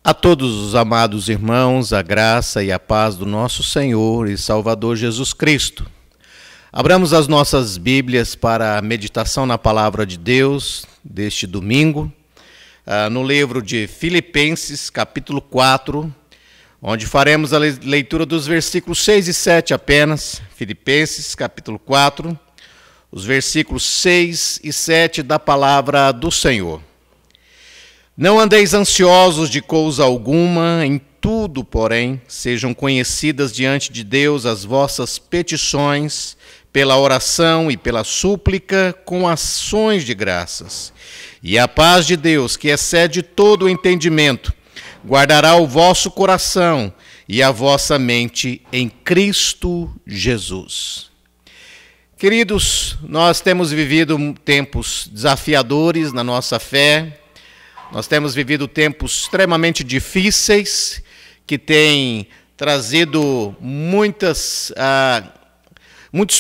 A todos os amados irmãos, a graça e a paz do nosso Senhor e Salvador Jesus Cristo. Abramos as nossas Bíblias para a meditação na Palavra de Deus deste domingo, no livro de Filipenses, capítulo 4, onde faremos a leitura dos versículos 6 e 7 apenas. Filipenses, capítulo 4, os versículos 6 e 7 da Palavra do Senhor. Não andeis ansiosos de coisa alguma, em tudo, porém, sejam conhecidas diante de Deus as vossas petições, pela oração e pela súplica, com ações de graças. E a paz de Deus, que excede todo o entendimento, guardará o vosso coração e a vossa mente em Cristo Jesus. Queridos, nós temos vivido tempos desafiadores na nossa fé. Nós temos vivido tempos extremamente difíceis, que têm trazido muitos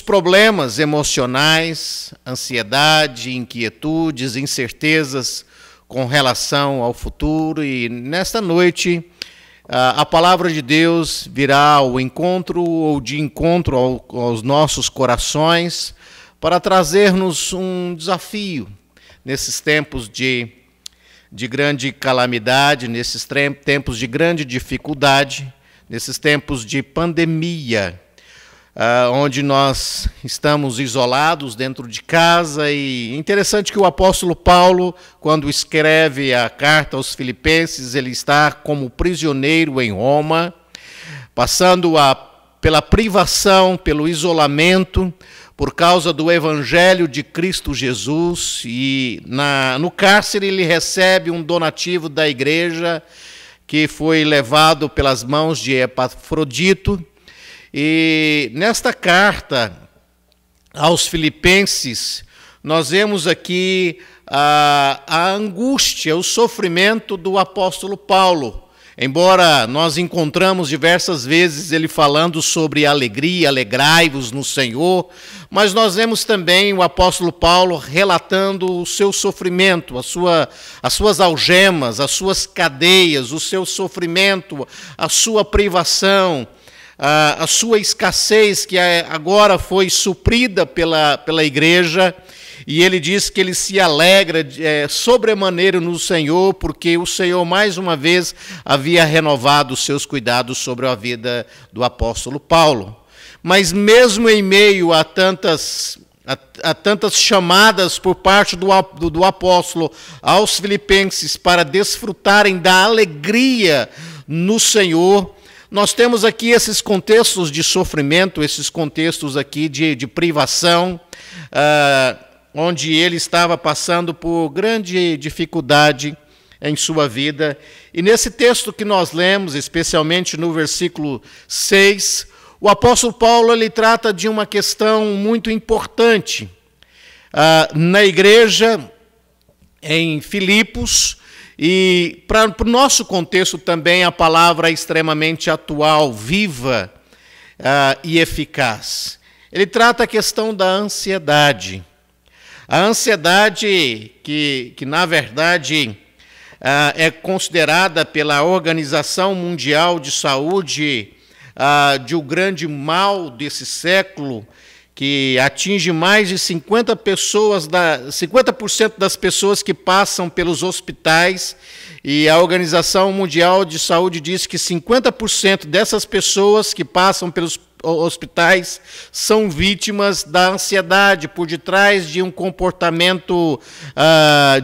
problemas emocionais, ansiedade, inquietudes, incertezas com relação ao futuro. E nesta noite, a palavra de Deus virá ao encontro ou de encontro aos nossos corações para trazer-nos um desafio nesses tempos de grande calamidade, nesses tempos de grande dificuldade, nesses tempos de pandemia, onde nós estamos isolados dentro de casa. E interessante que o apóstolo Paulo, quando escreve a carta aos Filipenses, ele está como prisioneiro em Roma, passando pela privação, pelo isolamento, por causa do Evangelho de Cristo Jesus. E no cárcere ele recebe um donativo da igreja que foi levado pelas mãos de Epafrodito. E nesta carta aos Filipenses, nós vemos aqui a angústia, o sofrimento do apóstolo Paulo. Embora nós encontramos diversas vezes ele falando sobre alegria, alegrai-vos no Senhor, mas nós vemos também o apóstolo Paulo relatando o seu sofrimento, as suas algemas, as suas cadeias, o seu sofrimento, a sua privação, a sua escassez, que agora foi suprida pela igreja. E ele diz que ele se alegra sobremaneira no Senhor, porque o Senhor mais uma vez havia renovado os seus cuidados sobre a vida do apóstolo Paulo. Mas mesmo em meio a tantas chamadas por parte do apóstolo aos filipenses para desfrutarem da alegria no Senhor, nós temos aqui esses contextos de sofrimento, esses contextos aqui de privação, onde ele estava passando por grande dificuldade em sua vida. E nesse texto que nós lemos, especialmente no versículo 6, o apóstolo Paulo ele trata de uma questão muito importante. Na igreja, em Filipos, e para o nosso contexto também, a palavra é extremamente atual, viva e eficaz. Ele trata a questão da ansiedade. A ansiedade que na verdade, é considerada pela Organização Mundial de Saúde de um grande mal desse século, que atinge mais de 50% das pessoas que passam pelos hospitais. E a Organização Mundial de Saúde diz que 50% dessas pessoas que passam pelos hospitais são vítimas da ansiedade, por detrás de um comportamento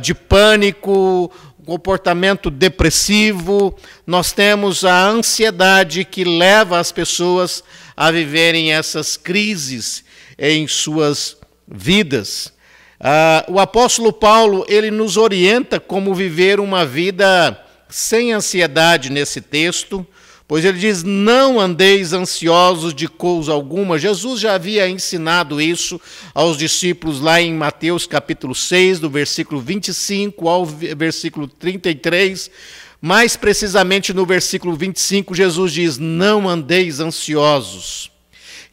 de pânico, um comportamento depressivo. Nós temos a ansiedade que leva as pessoas a viverem essas crises em suas vidas. O apóstolo Paulo, ele nos orienta como viver uma vida sem ansiedade nesse texto, pois ele diz: não andeis ansiosos de coisa alguma. Jesus já havia ensinado isso aos discípulos lá em Mateus capítulo 6, do versículo 25 ao versículo 33. Mais precisamente no versículo 25, Jesus diz: não andeis ansiosos.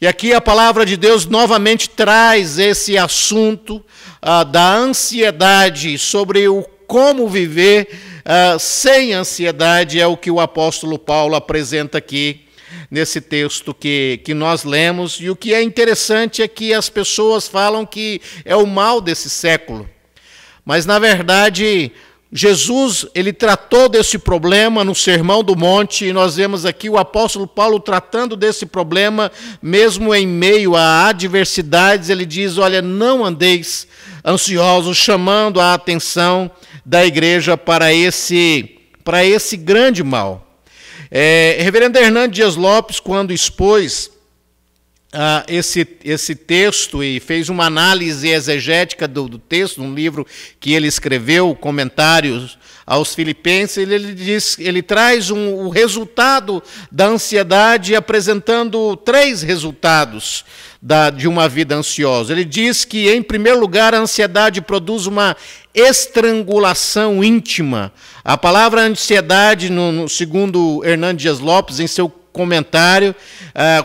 E aqui a palavra de Deus novamente traz esse assunto da ansiedade, sobre como viver sem ansiedade, é o que o apóstolo Paulo apresenta aqui nesse texto que nós lemos. E o que é interessante é que as pessoas falam que é o mal desse século. Mas, na verdade, Jesus, ele tratou desse problema no Sermão do Monte, e nós vemos aqui o apóstolo Paulo tratando desse problema, mesmo em meio a adversidades. Ele diz, olha, não andeis ansiosos, chamando a atenção da igreja para esse grande mal. Reverendo Hernando Dias Lopes, quando expôs esse texto e fez uma análise exegética do texto, um livro que ele escreveu, Comentários aos Filipenses, ele traz o resultado da ansiedade, apresentando 3 resultados de uma vida ansiosa. Ele diz que, em primeiro lugar, a ansiedade produz uma estrangulação íntima. A palavra ansiedade, segundo Hernando Dias Lopes, em seu comentário,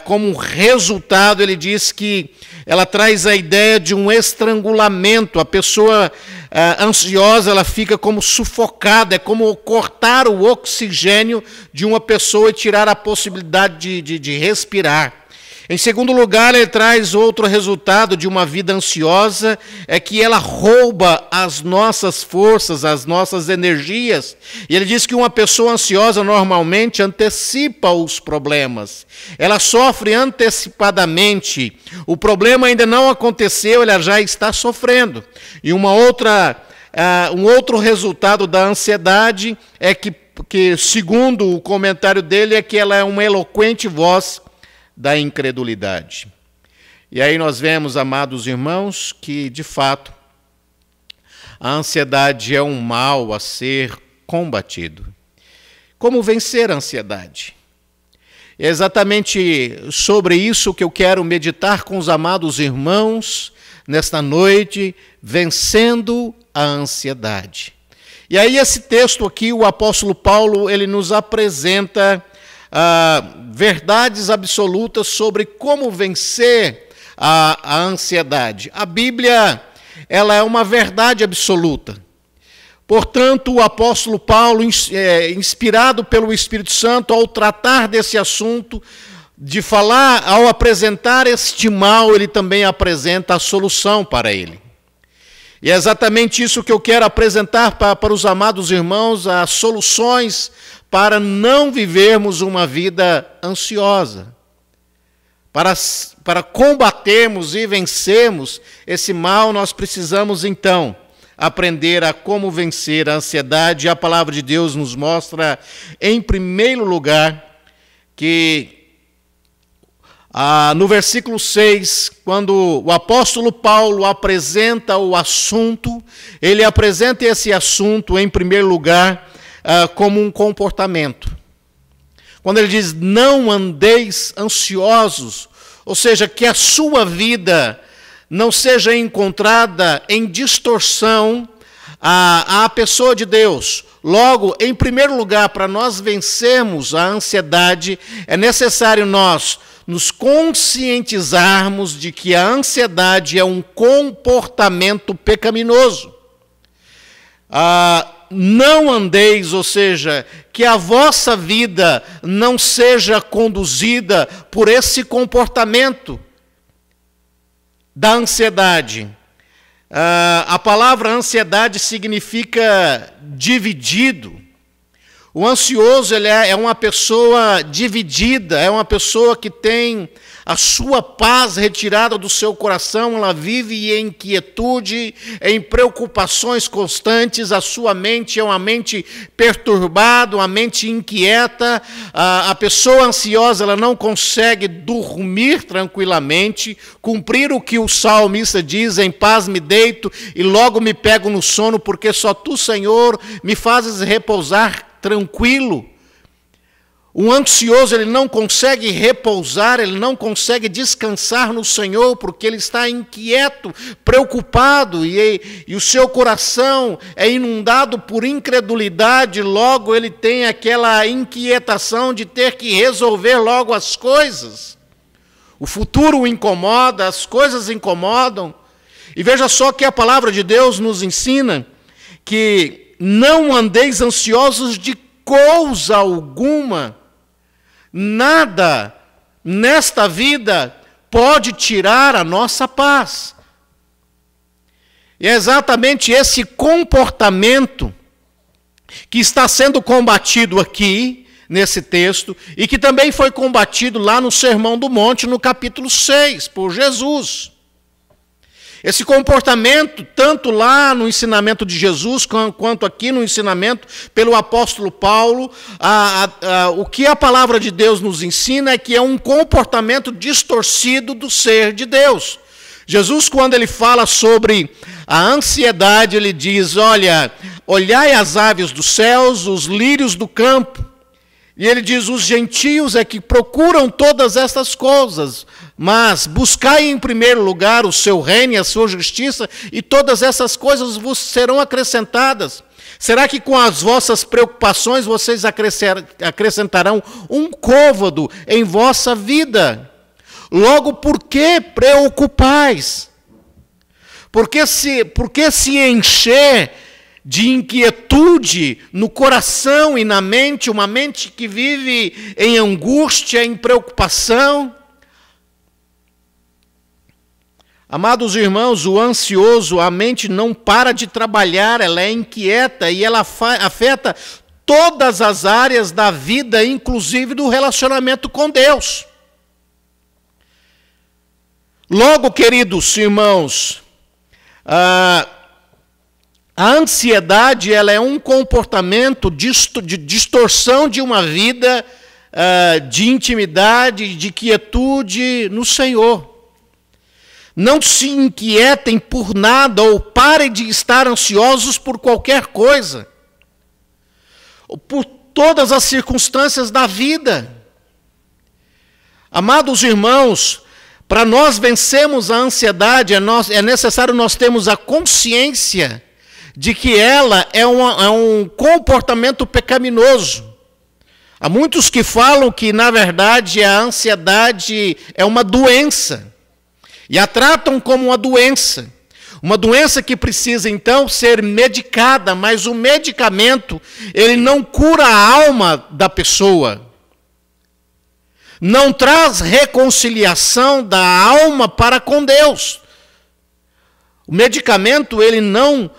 como resultado, ele diz que ela traz a ideia de um estrangulamento. A pessoa ansiosa, ela fica como sufocada, é como cortar o oxigênio de uma pessoa e tirar a possibilidade de respirar. Em segundo lugar, ele traz outro resultado de uma vida ansiosa, é que ela rouba as nossas forças, as nossas energias. E ele diz que uma pessoa ansiosa normalmente antecipa os problemas. Ela sofre antecipadamente. O problema ainda não aconteceu, ela já está sofrendo. E um outro resultado da ansiedade é que, segundo o comentário dele, é que ela é uma eloquente voz da incredulidade. E aí nós vemos, amados irmãos, que, de fato, a ansiedade é um mal a ser combatido. Como vencer a ansiedade? É exatamente sobre isso que eu quero meditar com os amados irmãos nesta noite, vencendo a ansiedade. E aí esse texto aqui, o apóstolo Paulo, ele nos apresenta verdades absolutas sobre como vencer a ansiedade. A Bíblia, ela é uma verdade absoluta. Portanto, o apóstolo Paulo, inspirado pelo Espírito Santo, ao tratar desse assunto, ao apresentar este mal, ele também apresenta a solução para ele. E é exatamente isso que eu quero apresentar para os amados irmãos, as soluções para não vivermos uma vida ansiosa, para combatermos e vencermos esse mal. Nós precisamos, então, aprender a como vencer a ansiedade. A palavra de Deus nos mostra, em primeiro lugar, que no versículo 6, quando o apóstolo Paulo apresenta o assunto, ele apresenta esse assunto, em primeiro lugar, como um comportamento. Quando ele diz, não andeis ansiosos, ou seja, que a sua vida não seja encontrada em distorção à pessoa de Deus. Logo, em primeiro lugar, para nós vencermos a ansiedade, é necessário nós nos conscientizarmos de que a ansiedade é um comportamento pecaminoso. Não andeis, ou seja, que a vossa vida não seja conduzida por esse comportamento da ansiedade. A palavra ansiedade significa dividido. O ansioso, ele é uma pessoa dividida, é uma pessoa que tem a sua paz retirada do seu coração, ela vive em inquietude, em preocupações constantes, a sua mente é uma mente perturbada, uma mente inquieta. A pessoa ansiosa, ela não consegue dormir tranquilamente, cumprir o que o salmista diz, em paz me deito e logo me pego no sono, porque só tu, Senhor, me fazes repousar tranquilo. O ansioso, ele não consegue repousar, ele não consegue descansar no Senhor, porque ele está inquieto, preocupado, e o seu coração é inundado por incredulidade. Logo ele tem aquela inquietação de ter que resolver logo as coisas. O futuro o incomoda, as coisas incomodam. E veja só que a palavra de Deus nos ensina que não andeis ansiosos de coisa alguma. Nada nesta vida pode tirar a nossa paz. E é exatamente esse comportamento que está sendo combatido aqui, nesse texto, e que também foi combatido lá no Sermão do Monte, no capítulo 6, por Jesus. Esse comportamento, tanto lá no ensinamento de Jesus, quanto aqui no ensinamento pelo apóstolo Paulo, o que a palavra de Deus nos ensina é que é um comportamento distorcido do ser de Deus. Jesus, quando ele fala sobre a ansiedade, ele diz, olha, olhai as aves dos céus, os lírios do campo. E ele diz, os gentios é que procuram todas essas coisas, mas buscai em primeiro lugar o seu reino e a sua justiça, e todas essas coisas vos serão acrescentadas. Será que com as vossas preocupações vocês acrescentarão um côvado em vossa vida? Logo, por que preocupais? Por que se encher de inquietude no coração e na mente, uma mente que vive em angústia, em preocupação? Amados irmãos, o ansioso, a mente não para de trabalhar, ela é inquieta e ela afeta todas as áreas da vida, inclusive do relacionamento com Deus. Logo, queridos irmãos, a ansiedade ela é um comportamento de distorção de uma vida de intimidade, de quietude no Senhor. Não se inquietem por nada ou parem de estar ansiosos por qualquer coisa, por todas as circunstâncias da vida. Amados irmãos, para nós vencermos a ansiedade, é necessário nós termos a consciência de que ela é um comportamento pecaminoso. Há muitos que falam que, na verdade, a ansiedade é uma doença, e a tratam como uma doença que precisa, então, ser medicada, mas o medicamento, ele não cura a alma da pessoa. Não traz reconciliação da alma para com Deus. O medicamento, ele não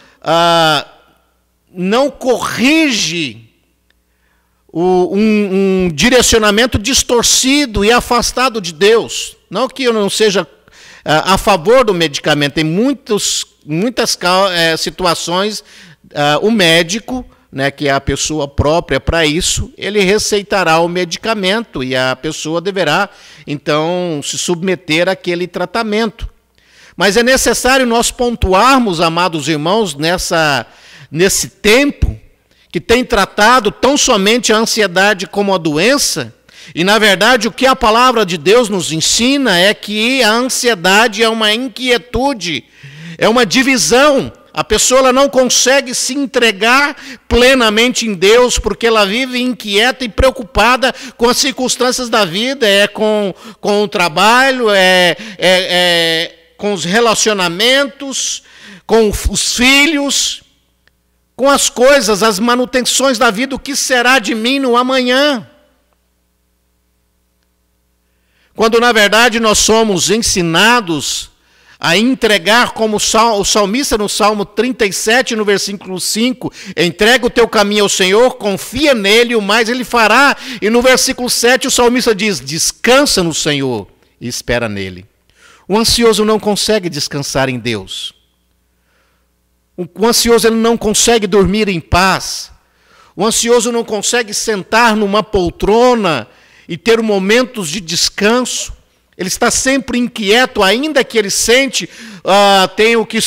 corrige um direcionamento distorcido e afastado de Deus. Não que eu não seja a favor do medicamento. Tem muitas situações, o médico, né, que é a pessoa própria para isso, ele receitará o medicamento e a pessoa deverá, então, se submeter àquele tratamento. Mas é necessário nós pontuarmos, amados irmãos, nesse tempo que tem tratado tão somente a ansiedade como a doença, e, na verdade, o que a palavra de Deus nos ensina é que a ansiedade é uma inquietude, é uma divisão. A pessoa ela não consegue se entregar plenamente em Deus, porque ela vive inquieta e preocupada com as circunstâncias da vida, com o trabalho, com os relacionamentos, com os filhos, com as coisas, as manutenções da vida, o que será de mim no amanhã? Quando, na verdade, nós somos ensinados a entregar, como o salmista no Salmo 37, no versículo 5, entrega o teu caminho ao Senhor, confia nele, o mais ele fará. E no versículo 7 o salmista diz, descansa no Senhor e espera nele. O ansioso não consegue descansar em Deus. O ansioso ele não consegue dormir em paz. O ansioso não consegue sentar numa poltrona e ter momentos de descanso. Ele está sempre inquieto, ainda que ele sente, tem o que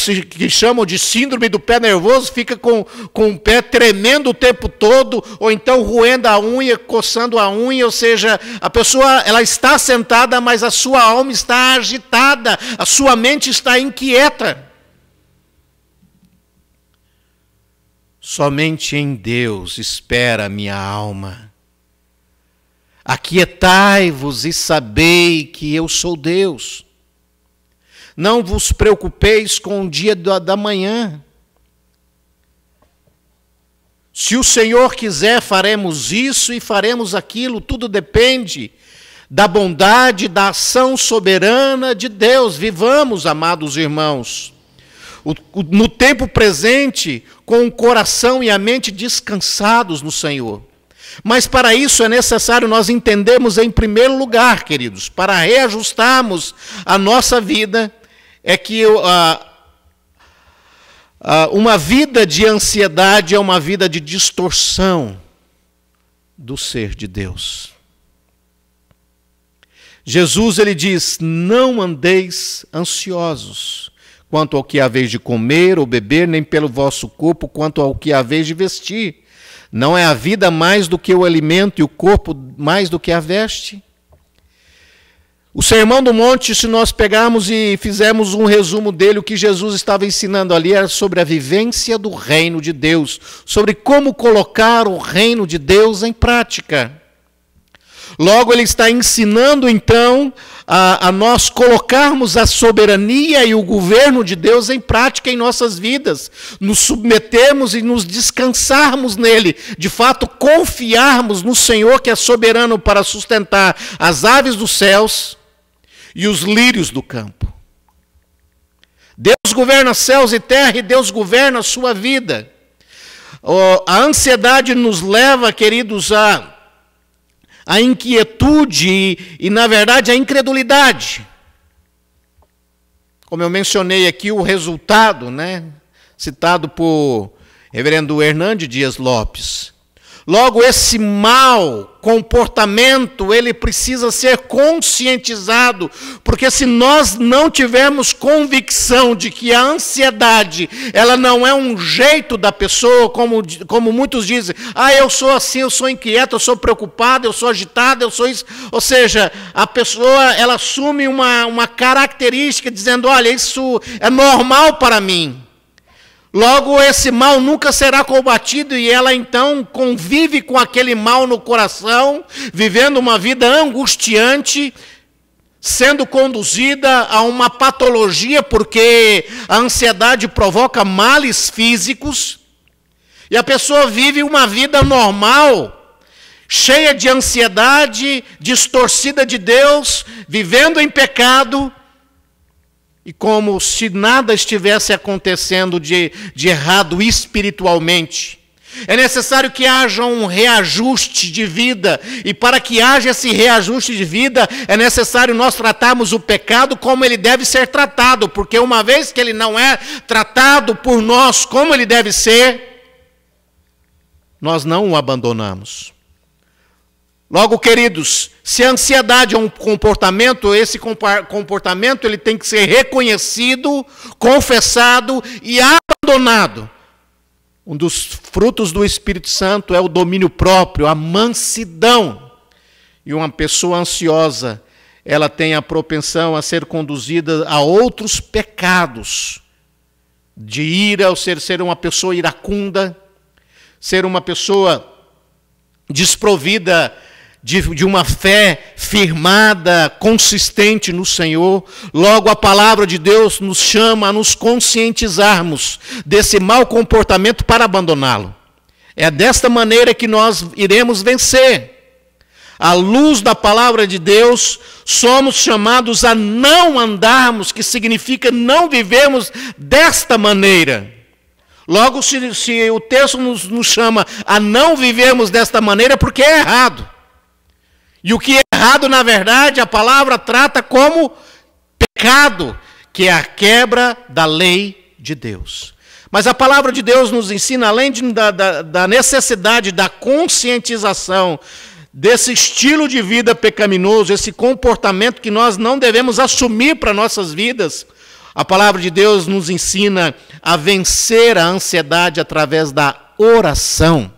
chamam de síndrome do pé nervoso, fica com o pé tremendo o tempo todo, ou então roendo a unha, coçando a unha, ou seja, a pessoa ela está sentada, mas a sua alma está agitada, a sua mente está inquieta. Somente em Deus espera a minha alma. Aquietai-vos e sabei que eu sou Deus. Não vos preocupeis com o dia da manhã. Se o Senhor quiser, faremos isso e faremos aquilo, tudo depende da bondade, da ação soberana de Deus. Vivamos, amados irmãos, no tempo presente, com o coração e a mente descansados no Senhor. Mas para isso é necessário nós entendermos em primeiro lugar, queridos, para reajustarmos a nossa vida, é que uma vida de ansiedade é uma vida de distorção do ser de Deus. Jesus, ele diz, não andeis ansiosos quanto ao que haveis de comer ou beber, nem pelo vosso corpo quanto ao que haveis de vestir. Não é a vida mais do que o alimento e o corpo mais do que a veste? O Sermão do Monte, se nós pegarmos e fizermos um resumo dele, o que Jesus estava ensinando ali era sobre a vivência do reino de Deus, sobre como colocar o reino de Deus em prática. Logo, ele está ensinando, então, a nós colocarmos a soberania e o governo de Deus em prática em nossas vidas, nos submetermos e nos descansarmos nele, de fato, confiarmos no Senhor que é soberano para sustentar as aves dos céus e os lírios do campo. Deus governa céus e terra e Deus governa a sua vida. A ansiedade nos leva, queridos, a inquietude e, na verdade, a incredulidade. Como eu mencionei aqui, o resultado, citado por reverendo Hernande Dias Lopes. Logo, esse mau comportamento, ele precisa ser conscientizado, porque se nós não tivermos convicção de que a ansiedade, ela não é um jeito da pessoa, como muitos dizem, eu sou assim, eu sou inquieto, eu sou preocupado, eu sou agitado, eu sou isso. Ou seja, a pessoa, ela assume uma característica dizendo, olha, isso é normal para mim. Logo, esse mal nunca será combatido e ela então convive com aquele mal no coração, vivendo uma vida angustiante, sendo conduzida a uma patologia, porque a ansiedade provoca males físicos, e a pessoa vive uma vida normal, cheia de ansiedade, distorcida de Deus, vivendo em pecado, e como se nada estivesse acontecendo de errado espiritualmente. É necessário que haja um reajuste de vida. E para que haja esse reajuste de vida, é necessário nós tratarmos o pecado como ele deve ser tratado. Porque uma vez que ele não é tratado por nós como ele deve ser, nós não o abandonamos. Logo, queridos, se a ansiedade é um comportamento, esse comportamento ele tem que ser reconhecido, confessado e abandonado. Um dos frutos do Espírito Santo é o domínio próprio, a mansidão. E uma pessoa ansiosa, ela tem a propensão a ser conduzida a outros pecados, de ira, ou ser uma pessoa iracunda, ser uma pessoa desprovida de uma fé firmada, consistente no Senhor. Logo, a palavra de Deus nos chama a nos conscientizarmos desse mau comportamento para abandoná-lo. É desta maneira que nós iremos vencer. À luz da palavra de Deus, somos chamados a não andarmos, que significa não vivermos desta maneira. Logo, se o texto nos chama a não vivermos desta maneira, é porque é errado. E o que é errado, na verdade, a palavra trata como pecado, que é a quebra da lei de Deus. Mas a palavra de Deus nos ensina, além da necessidade da conscientização desse estilo de vida pecaminoso, esse comportamento que nós não devemos assumir para nossas vidas, a palavra de Deus nos ensina a vencer a ansiedade através da oração.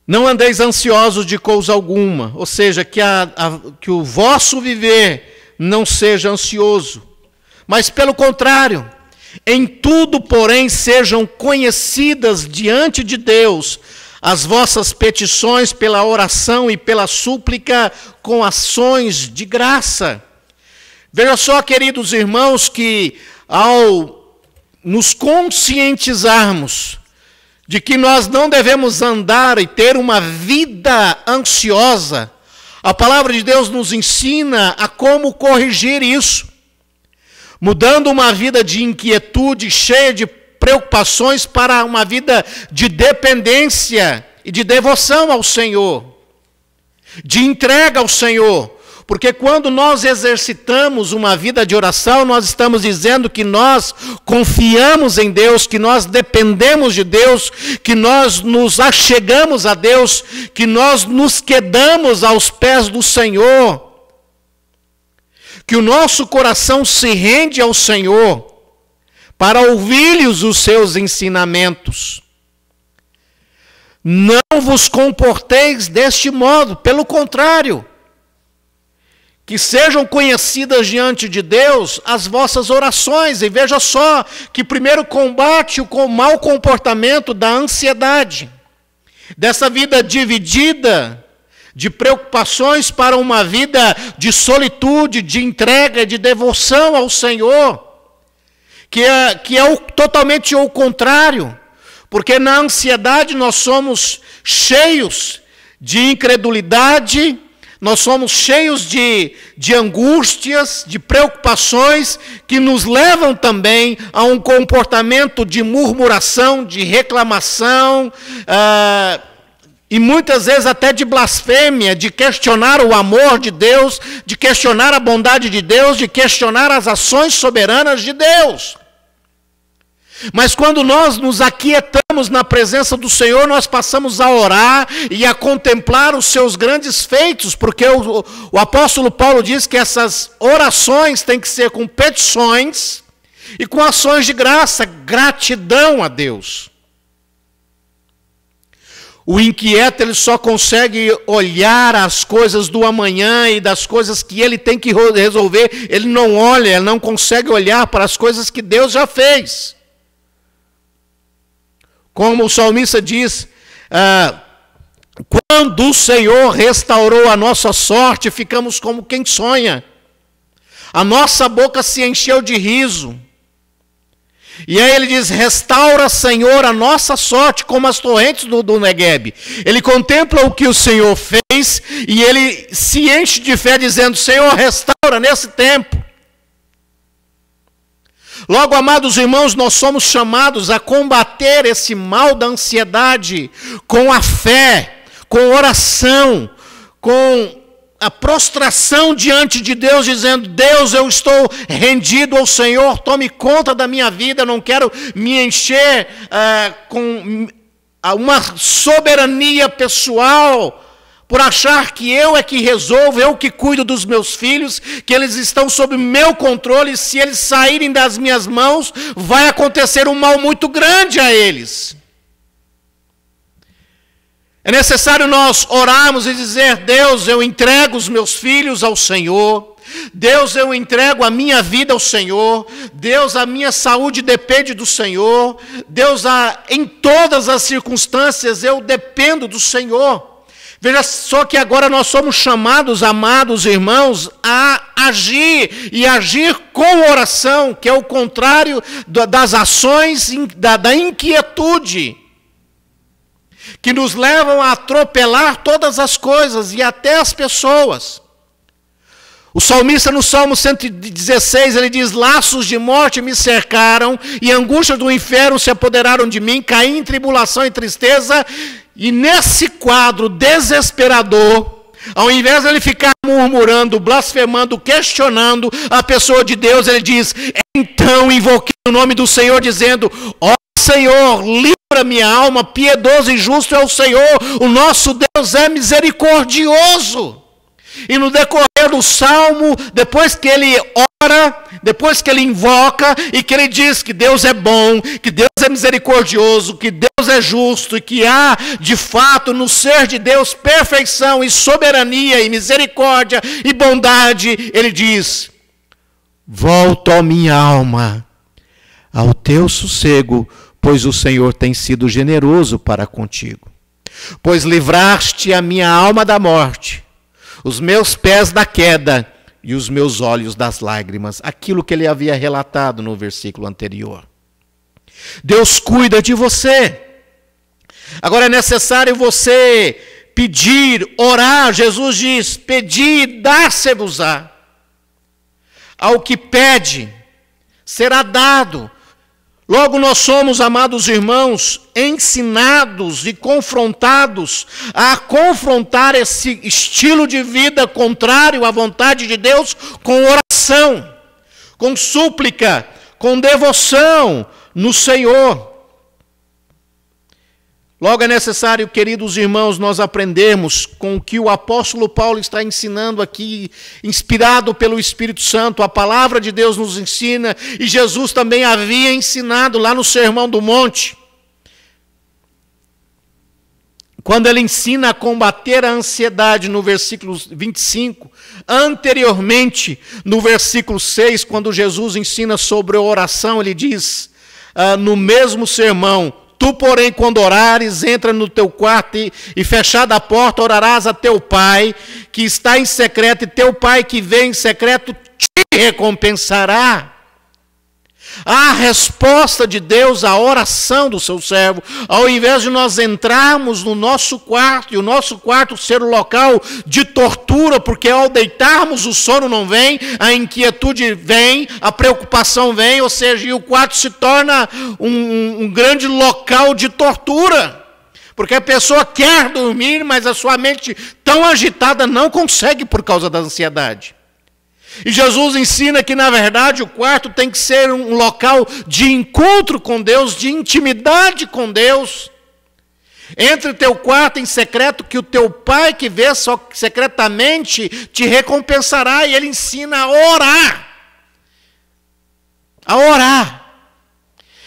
Não andeis ansiosos de coisa alguma, ou seja, que o vosso viver não seja ansioso, mas pelo contrário, em tudo, porém, sejam conhecidas diante de Deus as vossas petições pela oração e pela súplica com ações de graça. Veja só, queridos irmãos, que ao nos conscientizarmos de que nós não devemos andar e ter uma vida ansiosa, a palavra de Deus nos ensina a como corrigir isso, mudando uma vida de inquietude, cheia de preocupações, para uma vida de dependência e de devoção ao Senhor, de entrega ao Senhor. Porque quando nós exercitamos uma vida de oração, nós estamos dizendo que nós confiamos em Deus, que nós dependemos de Deus, que nós nos achegamos a Deus, que nós nos quedamos aos pés do Senhor, que o nosso coração se rende ao Senhor para ouvir-lhes os seus ensinamentos. Não vos comporteis deste modo, pelo contrário, que sejam conhecidas diante de Deus as vossas orações. E veja só que primeiro combate o mau comportamento da ansiedade, dessa vida dividida de preocupações, para uma vida de solitude, de entrega, de devoção ao Senhor, que é totalmente o contrário, porque na ansiedade nós somos cheios de incredulidade, nós somos cheios de angústias, de preocupações, que nos levam também a um comportamento de murmuração, de reclamação, e muitas vezes até de blasfêmia, de questionar o amor de Deus, de questionar a bondade de Deus, de questionar as ações soberanas de Deus. Mas quando nós nos aquietamos na presença do Senhor, nós passamos a orar e a contemplar os seus grandes feitos, porque o apóstolo Paulo diz que essas orações têm que ser com petições e com ações de graça, gratidão a Deus. O inquieto, ele só consegue olhar as coisas do amanhã e das coisas que ele tem que resolver. Ele não olha, ele não consegue olhar para as coisas que Deus já fez. Como o salmista diz, quando o Senhor restaurou a nossa sorte, ficamos como quem sonha. A nossa boca se encheu de riso. E aí ele diz, restaura, Senhor, a nossa sorte, como as torrentes do Negueb. Ele contempla o que o Senhor fez e ele se enche de fé, dizendo, Senhor, restaura nesse tempo. Logo, amados irmãos, nós somos chamados a combater esse mal da ansiedade com a fé, com oração, com a prostração diante de Deus, dizendo, Deus, eu estou rendido ao Senhor, tome conta da minha vida, eu não quero me encher com uma soberania pessoal, por achar que eu é que resolvo, eu que cuido dos meus filhos, que eles estão sob meu controle, e se eles saírem das minhas mãos, vai acontecer um mal muito grande a eles. É necessário nós orarmos e dizer, Deus, eu entrego os meus filhos ao Senhor, Deus, eu entrego a minha vida ao Senhor, Deus, a minha saúde depende do Senhor, Deus, em todas as circunstâncias eu dependo do Senhor. Veja só que agora nós somos chamados, amados irmãos, a agir, e agir com oração, que é o contrário das ações da inquietude, que nos levam a atropelar todas as coisas e até as pessoas. O salmista no Salmo 116, ele diz, laços de morte me cercaram, e angústias do inferno se apoderaram de mim, caí em tribulação e tristeza. E nesse quadro desesperador, ao invés de ele ficar murmurando, blasfemando, questionando a pessoa de Deus, ele diz, então invoquei o nome do Senhor, dizendo, ó Senhor, livra minha alma, piedoso e justo é o Senhor, o nosso Deus é misericordioso. E no decorrer do salmo, depois que ele ora, depois que ele invoca e que ele diz que Deus é bom, que Deus é misericordioso, que Deus é justo e que há de fato no ser de Deus perfeição e soberania e misericórdia e bondade, ele diz, volta, ó minha alma, ao teu sossego, pois o Senhor tem sido generoso para contigo. Pois livraste a minha alma da morte, os meus pés da queda e os meus olhos das lágrimas. Aquilo que ele havia relatado no versículo anterior. Deus cuida de você. Agora é necessário você pedir, orar. Jesus diz: pedi e dá-se-vos-á. Ao que pede, será dado. Logo nós somos, amados irmãos, ensinados e confrontados a confrontar esse estilo de vida contrário à vontade de Deus com oração, com súplica, com devoção no Senhor. Logo é necessário, queridos irmãos, nós aprendermos com o que o apóstolo Paulo está ensinando aqui, inspirado pelo Espírito Santo. A palavra de Deus nos ensina, e Jesus também havia ensinado lá no Sermão do Monte. Quando ele ensina a combater a ansiedade no versículo 25, anteriormente no versículo 6, quando Jesus ensina sobre a oração, ele diz, no mesmo sermão: tu, porém, quando orares, entra no teu quarto e fechada a porta, orarás a teu pai, que está em secreto, e teu pai que vem em secreto te recompensará. A resposta de Deus à oração do seu servo, ao invés de nós entrarmos no nosso quarto, e o nosso quarto ser o local de tortura, porque ao deitarmos o sono não vem, a inquietude vem, a preocupação vem, ou seja, e o quarto se torna um grande local de tortura, porque a pessoa quer dormir, mas a sua mente tão agitada não consegue por causa da ansiedade. E Jesus ensina que, na verdade, o quarto tem que ser um local de encontro com Deus, de intimidade com Deus. Entre o teu quarto em secreto, que o teu pai que vê só secretamente te recompensará. E ele ensina a orar. A orar.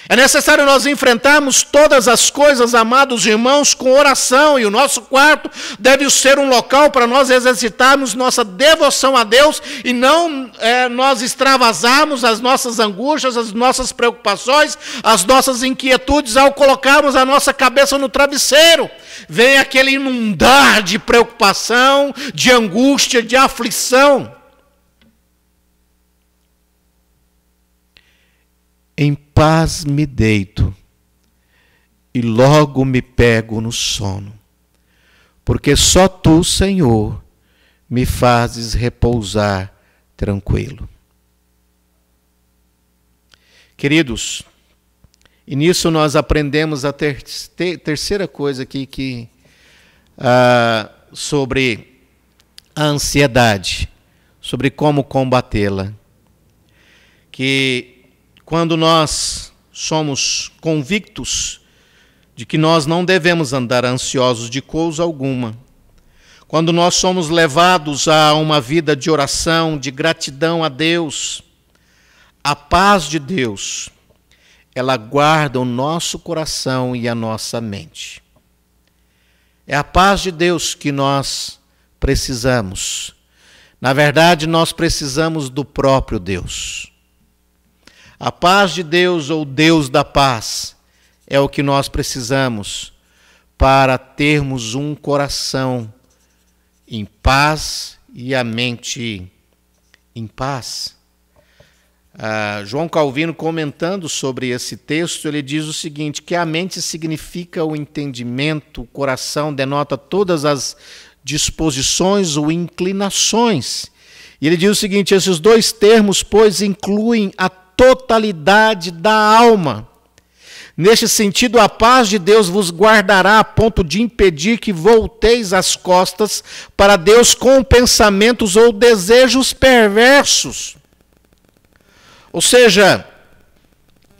É necessário nós enfrentarmos todas as coisas, amados irmãos, com oração. E o nosso quarto deve ser um local para nós exercitarmos nossa devoção a Deus e não nós extravasarmos as nossas angústias, as nossas preocupações, as nossas inquietudes ao colocarmos a nossa cabeça no travesseiro. Vem aquele inundar de preocupação, de angústia, de aflição. Em paz me deito e logo me pego no sono, porque só tu, Senhor, me fazes repousar tranquilo. Queridos, e nisso nós aprendemos a terceira coisa aqui sobre a ansiedade, sobre como combatê-la. Que quando nós somos convictos de que nós não devemos andar ansiosos de coisa alguma, quando nós somos levados a uma vida de oração, de gratidão a Deus, a paz de Deus, ela guarda o nosso coração e a nossa mente. É a paz de Deus que nós precisamos. Na verdade, nós precisamos do próprio Deus. A paz de Deus, ou Deus da paz, é o que nós precisamos para termos um coração em paz e a mente em paz. João Calvino, comentando sobre esse texto, ele diz o seguinte, que a mente significa o entendimento, o coração denota todas as disposições ou inclinações. E ele diz o seguinte, esses dois termos, pois, incluem a totalidade da alma. Neste sentido, a paz de Deus vos guardará a ponto de impedir que volteis as costas para Deus com pensamentos ou desejos perversos. Ou seja,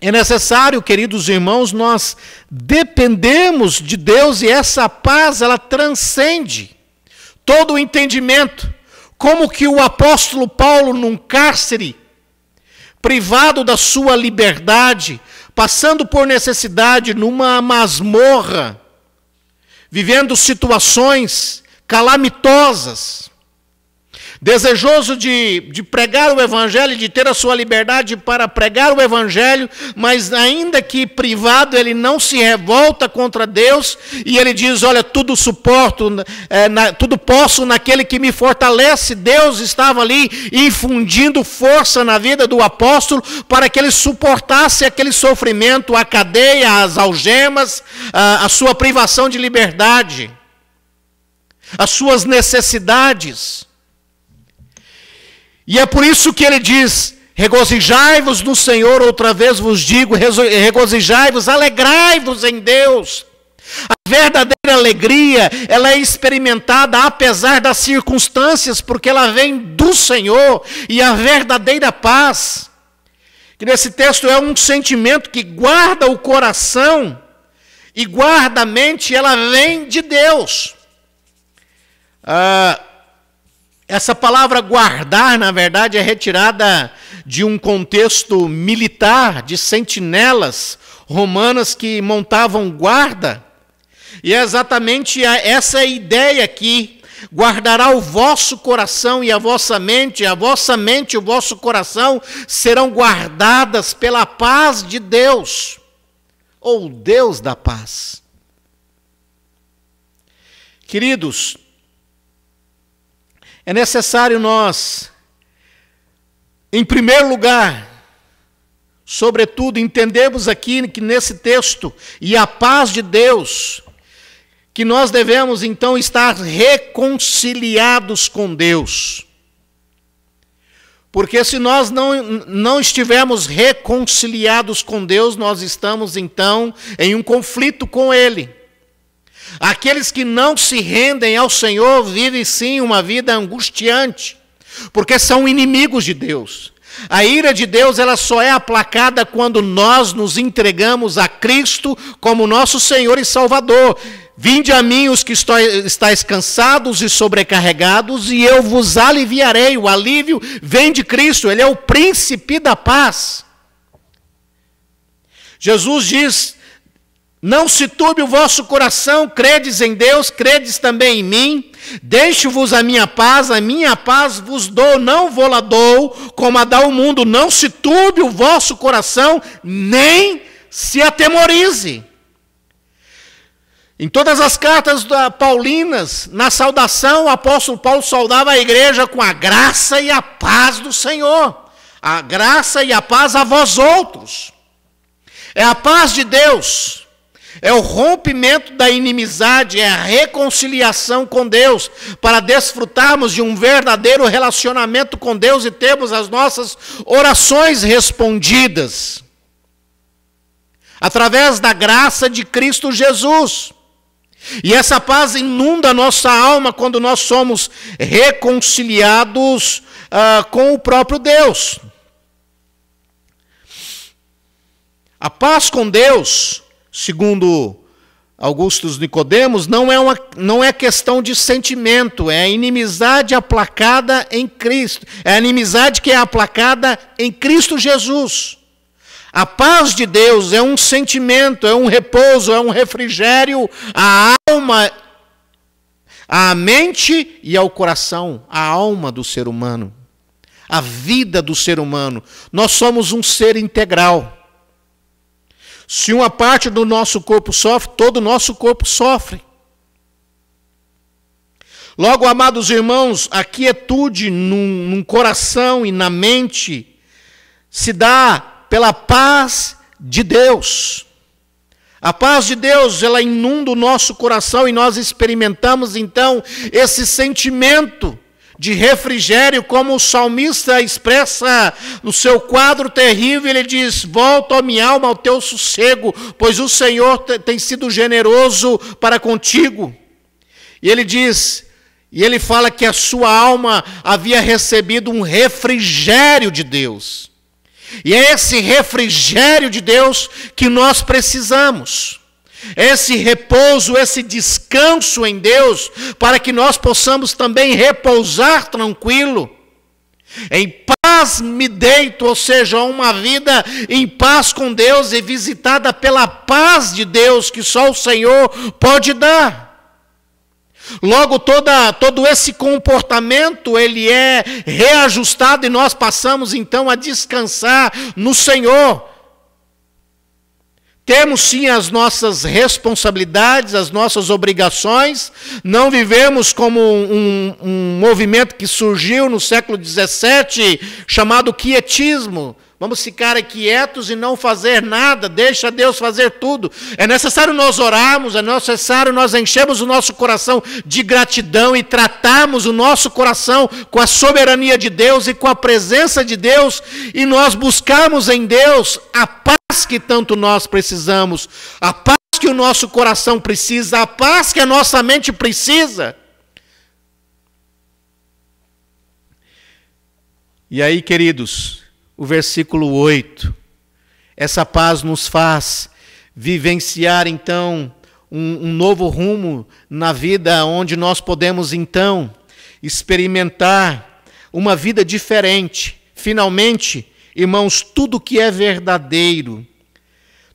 é necessário, queridos irmãos, nós dependemos de Deus e essa paz, ela transcende todo o entendimento. Como que o apóstolo Paulo, num cárcere, privado da sua liberdade, passando por necessidade numa masmorra, vivendo situações calamitosas, desejoso de pregar o evangelho, de ter a sua liberdade para pregar o evangelho, mas ainda que privado, ele não se revolta contra Deus, e ele diz, olha, tudo suporto, tudo posso naquele que me fortalece. Deus estava ali infundindo força na vida do apóstolo, para que ele suportasse aquele sofrimento, a cadeia, as algemas, a sua privação de liberdade, as suas necessidades. E é por isso que ele diz, regozijai-vos no Senhor, outra vez vos digo, regozijai-vos, alegrai-vos em Deus. A verdadeira alegria, ela é experimentada apesar das circunstâncias, porque ela vem do Senhor. E a verdadeira paz, que nesse texto é um sentimento que guarda o coração e guarda a mente, ela vem de Deus. Essa palavra guardar, na verdade, é retirada de um contexto militar, de sentinelas romanas que montavam guarda. E é exatamente essa ideia aqui: guardará o vosso coração e a vossa mente e o vosso coração serão guardadas pela paz de Deus, ou Deus da paz. Queridos, é necessário nós, em primeiro lugar, sobretudo, entendermos aqui que nesse texto, e a paz de Deus, que nós devemos então estar reconciliados com Deus. Porque se nós não estivermos reconciliados com Deus, nós estamos então em um conflito com Ele. Aqueles que não se rendem ao Senhor vivem sim uma vida angustiante, porque são inimigos de Deus. A ira de Deus, ela só é aplacada quando nós nos entregamos a Cristo como nosso Senhor e Salvador. Vinde a mim os que estáis cansados e sobrecarregados, e eu vos aliviarei. O alívio vem de Cristo, Ele é o príncipe da paz. Jesus diz, não se turbe o vosso coração, credes em Deus, credes também em mim. Deixo-vos a minha paz vos dou, não vou-la dou, como a dá o mundo. Não se turbe o vosso coração, nem se atemorize. Em todas as cartas paulinas, na saudação, o apóstolo Paulo saudava a igreja com a graça e a paz do Senhor. A graça e a paz a vós outros. É a paz de Deus. É o rompimento da inimizade, é a reconciliação com Deus, para desfrutarmos de um verdadeiro relacionamento com Deus e termos as nossas orações respondidas, através da graça de Cristo Jesus. E essa paz inunda a nossa alma quando nós somos reconciliados com o próprio Deus. A paz com Deus, segundo Augusto Nicodemos, não é questão de sentimento, é a inimizade aplacada em Cristo. É a inimizade que é aplacada em Cristo Jesus. A paz de Deus é um sentimento, é um repouso, é um refrigério à alma, à mente e ao coração, à alma do ser humano, a vida do ser humano. Nós somos um ser integral. Se uma parte do nosso corpo sofre, todo o nosso corpo sofre. Logo, amados irmãos, a quietude num coração e na mente se dá pela paz de Deus. A paz de Deus, ela inunda o nosso coração e nós experimentamos então esse sentimento de refrigério, como o salmista expressa no seu quadro terrível. Ele diz, volta, ó minha alma, ao teu sossego, pois o Senhor tem sido generoso para contigo. E ele diz, e ele fala que a sua alma havia recebido um refrigério de Deus. E é esse refrigério de Deus que nós precisamos. Esse repouso, esse descanso em Deus, para que nós possamos também repousar tranquilo. Em paz me deito, ou seja, uma vida em paz com Deus e visitada pela paz de Deus que só o Senhor pode dar. Logo, todo esse comportamento, ele é reajustado e nós passamos então a descansar no Senhor. Temos sim as nossas responsabilidades, as nossas obrigações, não vivemos como um movimento que surgiu no século XVII, chamado quietismo. Vamos ficar quietos e não fazer nada, deixa Deus fazer tudo. É necessário nós orarmos, é necessário nós enchermos o nosso coração de gratidão e tratarmos o nosso coração com a soberania de Deus e com a presença de Deus, e nós buscarmos em Deus a paz que tanto nós precisamos, a paz que o nosso coração precisa, a paz que a nossa mente precisa. E aí, queridos, o versículo 8, essa paz nos faz vivenciar então um novo rumo na vida, onde nós podemos então experimentar uma vida diferente. Finalmente, irmãos, tudo que é verdadeiro,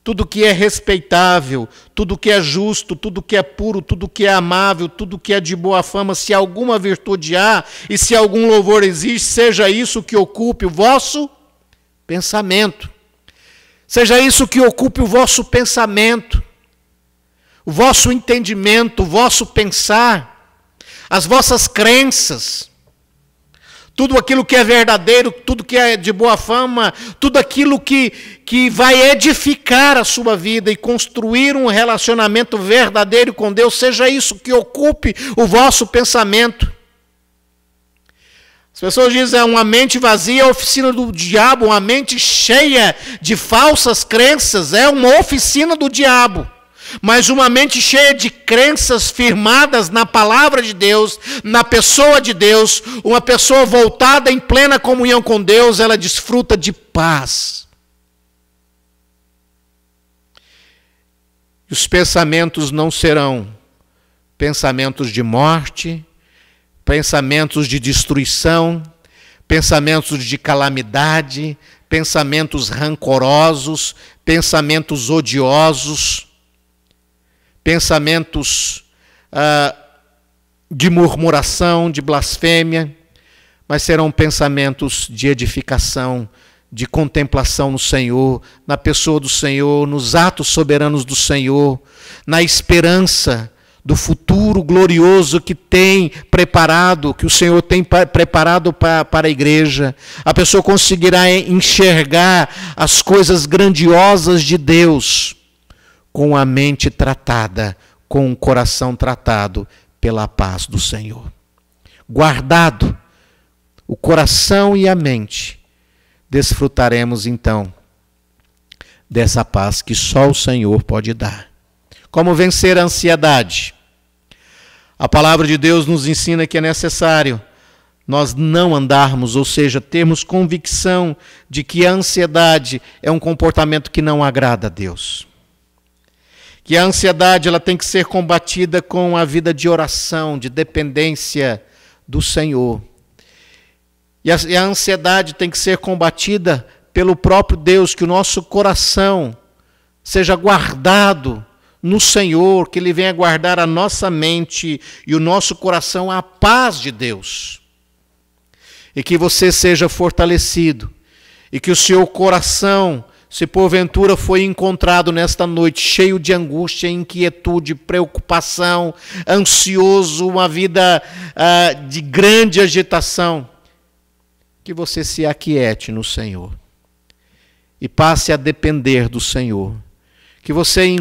tudo que é respeitável, tudo que é justo, tudo que é puro, tudo que é amável, tudo que é de boa fama, se alguma virtude há e se algum louvor existe, seja isso que ocupe o vosso pensamento. Seja isso que ocupe o vosso pensamento, o vosso entendimento, o vosso pensar, as vossas crenças. Tudo aquilo que é verdadeiro, tudo que é de boa fama, tudo aquilo que vai edificar a sua vida e construir um relacionamento verdadeiro com Deus, seja isso que ocupe o vosso pensamento. As pessoas dizem, uma mente vazia é a oficina do diabo, uma mente cheia de falsas crenças é uma oficina do diabo. Mas uma mente cheia de crenças firmadas na palavra de Deus, na pessoa de Deus, uma pessoa voltada em plena comunhão com Deus, ela desfruta de paz. E os pensamentos não serão pensamentos de morte, pensamentos de destruição, pensamentos de calamidade, pensamentos rancorosos, pensamentos odiosos, pensamentos de murmuração, de blasfêmia, mas serão pensamentos de edificação, de contemplação no Senhor, na pessoa do Senhor, nos atos soberanos do Senhor, na esperança do futuro glorioso que tem preparado, que o Senhor tem preparado para a igreja. A pessoa conseguirá enxergar as coisas grandiosas de Deus com a mente tratada, com o coração tratado pela paz do Senhor. Guardado o coração e a mente, desfrutaremos então dessa paz que só o Senhor pode dar. Como vencer a ansiedade? A palavra de Deus nos ensina que é necessário nós não andarmos, ou seja, termos convicção de que a ansiedade é um comportamento que não agrada a Deus. Que a ansiedade ela tem que ser combatida com a vida de oração, de dependência do Senhor. E a ansiedade tem que ser combatida pelo próprio Deus, que o nosso coração seja guardado no Senhor, que Ele venha guardar a nossa mente e o nosso coração à paz de Deus. E que você seja fortalecido, e que o seu coração, se porventura foi encontrado nesta noite cheio de angústia, inquietude, preocupação, ansioso, uma vida de grande agitação, que você se aquiete no Senhor e passe a depender do Senhor. Que você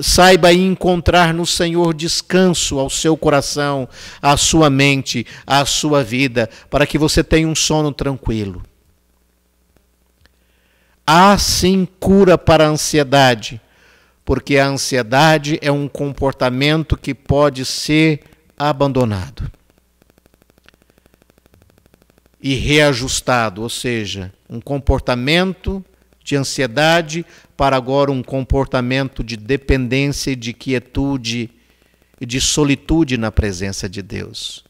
saiba encontrar no Senhor descanso ao seu coração, à sua mente, à sua vida, para que você tenha um sono tranquilo. Há sim cura para a ansiedade, porque a ansiedade é um comportamento que pode ser abandonado e reajustado, ou seja, um comportamento de ansiedade para agora um comportamento de dependência e de quietude e de solitude na presença de Deus.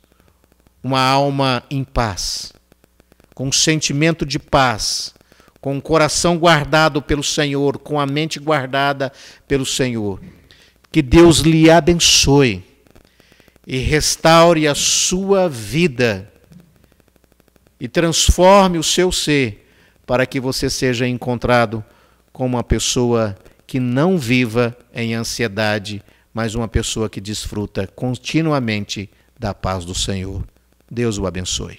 Uma alma em paz, com um sentimento de paz, com o coração guardado pelo Senhor, com a mente guardada pelo Senhor. Que Deus lhe abençoe e restaure a sua vida e transforme o seu ser para que você seja encontrado como uma pessoa que não viva em ansiedade, mas uma pessoa que desfruta continuamente da paz do Senhor. Deus o abençoe.